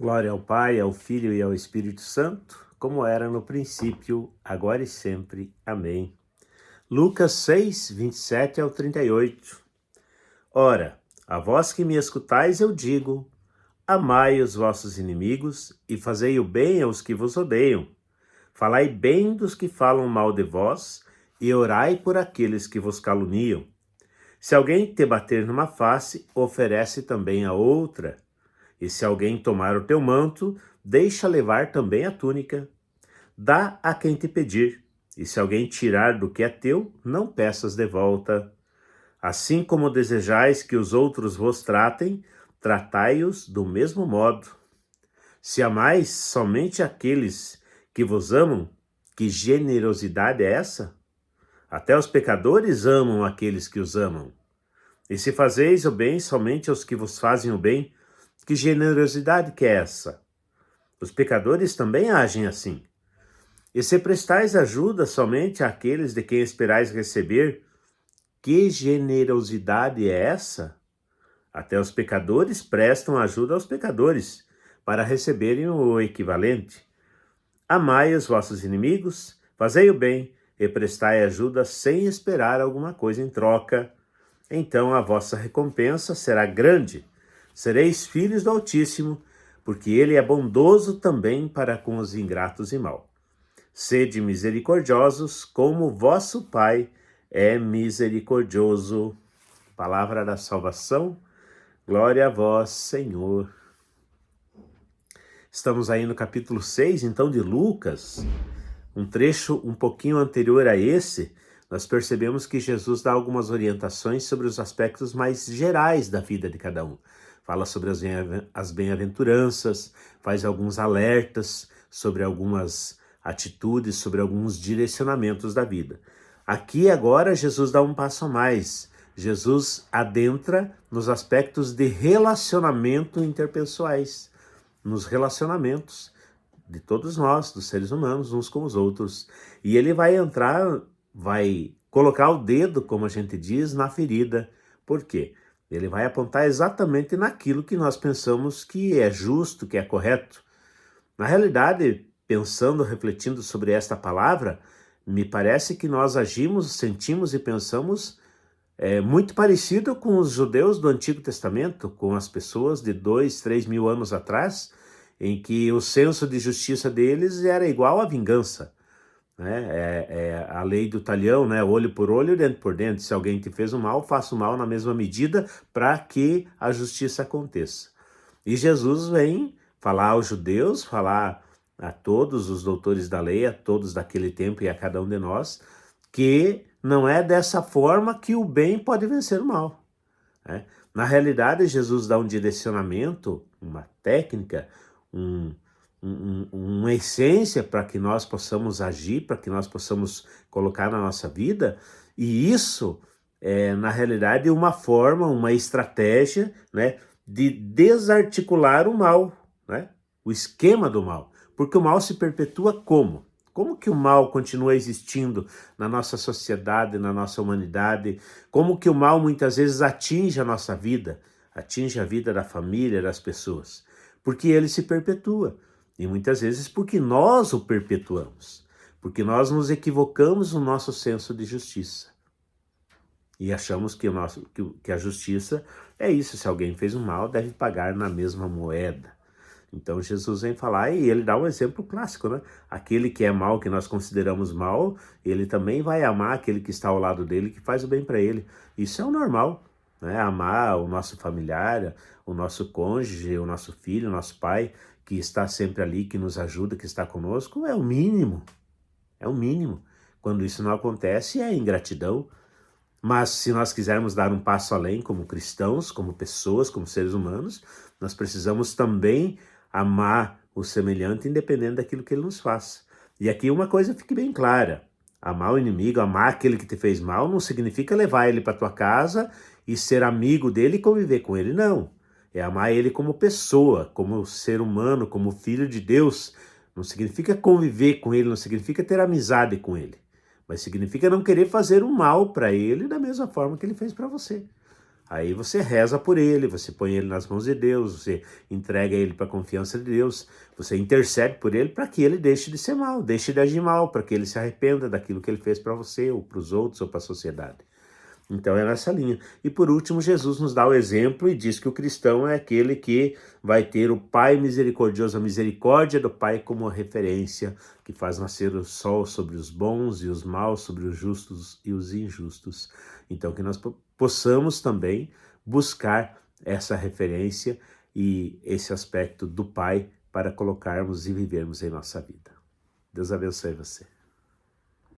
Glória ao Pai, ao Filho e ao Espírito Santo, como era no princípio, agora e sempre. Amém. Lucas 6, 27 ao 38. Ora, a vós que me escutais eu digo, amai os vossos inimigos e fazei o bem aos que vos odeiam. Falai bem dos que falam mal de vós e orai por aqueles que vos caluniam. Se alguém te bater numa face, oferece também a outra. E se alguém tomar o teu manto, deixa levar também a túnica. Dá a quem te pedir, e se alguém tirar do que é teu, não peças de volta. Assim como desejais que os outros vos tratem, tratai-os do mesmo modo. Se amais somente aqueles que vos amam, que generosidade é essa? Até os pecadores amam aqueles que os amam. E se fazeis o bem somente aos que vos fazem o bem, que generosidade que é essa? Os pecadores também agem assim. E se prestais ajuda somente àqueles de quem esperais receber, que generosidade é essa? Até os pecadores prestam ajuda aos pecadores, para receberem o equivalente. Amai os vossos inimigos, fazei o bem, e prestai ajuda sem esperar alguma coisa em troca. Então a vossa recompensa será grande. Sereis filhos do Altíssimo, porque ele é bondoso também para com os ingratos e maus. Sede misericordiosos, como vosso Pai é misericordioso. Palavra da salvação, glória a vós, Senhor. Estamos aí no capítulo 6, então, de Lucas, um trecho um pouquinho anterior a esse. Nós percebemos que Jesus dá algumas orientações sobre os aspectos mais gerais da vida de cada um. Fala sobre as bem-aventuranças, faz alguns alertas sobre algumas atitudes, sobre alguns direcionamentos da vida. Aqui agora Jesus dá um passo a mais. Jesus adentra nos aspectos de relacionamento interpessoais, nos relacionamentos de todos nós, dos seres humanos, uns com os outros. E ele vai entrar, vai colocar o dedo, como a gente diz, na ferida. Por quê? Ele vai apontar exatamente naquilo que nós pensamos que é justo, que é correto. Na realidade, pensando, refletindo sobre esta palavra, me parece que nós agimos, sentimos e pensamos muito parecido com os judeus do Antigo Testamento, com as pessoas de 2, 3 mil anos atrás, em que o senso de justiça deles era igual à vingança. Né? A lei do talhão, né? Olho por olho, dente por dente. Se alguém te fez o mal, faça o mal na mesma medida para que a justiça aconteça. E Jesus vem falar aos judeus, falar a todos os doutores da lei, a todos daquele tempo e a cada um de nós, que não é dessa forma que o bem pode vencer o mal. Né? Na realidade, Jesus dá um direcionamento, uma técnica, uma essência para que nós possamos agir, para que nós possamos colocar na nossa vida, e isso é, na realidade, uma forma, uma estratégia, né, de desarticular o mal, né, o esquema do mal, porque o mal se perpetua como? Como que o mal continua existindo na nossa sociedade, na nossa humanidade? Como que o mal muitas vezes atinge a nossa vida, atinge a vida da família, das pessoas? Porque ele se perpetua. E muitas vezes porque nós o perpetuamos. Porque nós nos equivocamos no nosso senso de justiça. E achamos que a justiça é isso. Se alguém fez um mal, deve pagar na mesma moeda. Então Jesus vem falar e ele dá um exemplo clássico, né? Aquele que é mal, que nós consideramos mal, ele também vai amar aquele que está ao lado dele, que faz o bem para ele. Isso é o normal, né? Amar o nosso familiar, o nosso cônjuge, o nosso filho, o nosso pai, que está sempre ali, que nos ajuda, que está conosco, é o mínimo. É o mínimo. Quando isso não acontece, é ingratidão. Mas se nós quisermos dar um passo além como cristãos, como pessoas, como seres humanos, nós precisamos também amar o semelhante independente daquilo que ele nos faz. E aqui uma coisa fique bem clara: amar o inimigo, amar aquele que te fez mal, não significa levar ele para tua casa e ser amigo dele e conviver com ele, não. É amar ele como pessoa, como ser humano, como filho de Deus. Não significa conviver com ele, não significa ter amizade com ele. Mas significa não querer fazer o mal para ele da mesma forma que ele fez para você. Aí você reza por ele, você põe ele nas mãos de Deus, você entrega ele para a confiança de Deus, você intercede por ele para que ele deixe de ser mal, deixe de agir mal, para que ele se arrependa daquilo que ele fez para você, ou para os outros, ou para a sociedade. Então é nessa linha. E por último, Jesus nos dá o exemplo e diz que o cristão é aquele que vai ter o Pai misericordioso, a misericórdia do Pai como referência, que faz nascer o sol sobre os bons e os maus, sobre os justos e os injustos. Então que nós possamos também buscar essa referência e esse aspecto do Pai para colocarmos e vivermos em nossa vida. Deus abençoe você.